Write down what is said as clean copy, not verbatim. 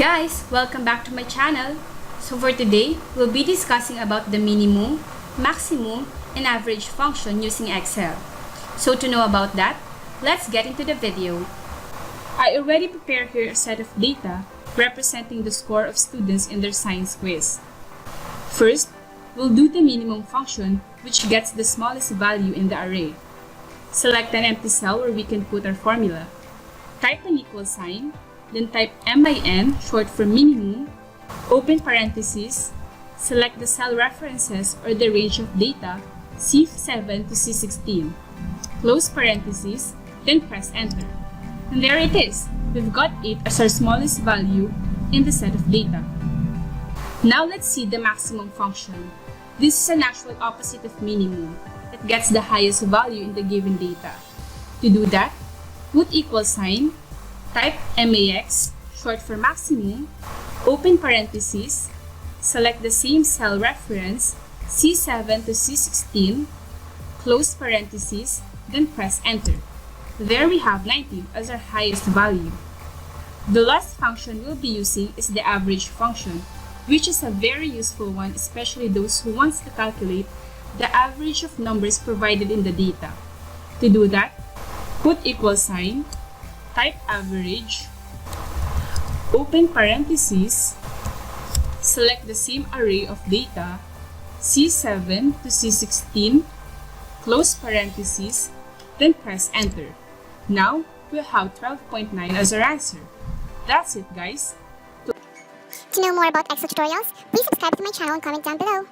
Guys, welcome back to my channel. So for today, we'll be discussing about the minimum, maximum, and average function using Excel. So to know about that, let's get into the video. I already prepared here a set of data representing the score of students in their science quiz. First, we'll do the minimum function, which gets the smallest value in the array. Select an empty cell where we can put our formula. Type an equal sign, then type MIN, short for minimum, open parentheses, select the cell references or the range of data, C7 to C16, close parentheses, then press enter. And there it is, we've got 8 as our smallest value in the set of data. Now let's see the maximum function. This is an actual opposite of minimum. It gets the highest value in the given data. To do that, put equal sign, type MAX, short for maximum, open parentheses, select the same cell reference, C7 to C16, close parentheses, then press enter. There we have 19 as our highest value. The last function we'll be using is the average function, which is a very useful one, especially those who wants to calculate the average of numbers provided in the data. To do that, put equal sign, type average, open parentheses, select the same array of data, C7 to C16, close parentheses, then press enter. Now, we'll have 12.9 as our answer. That's it, guys. To know more about Excel tutorials, please subscribe to my channel and comment down below.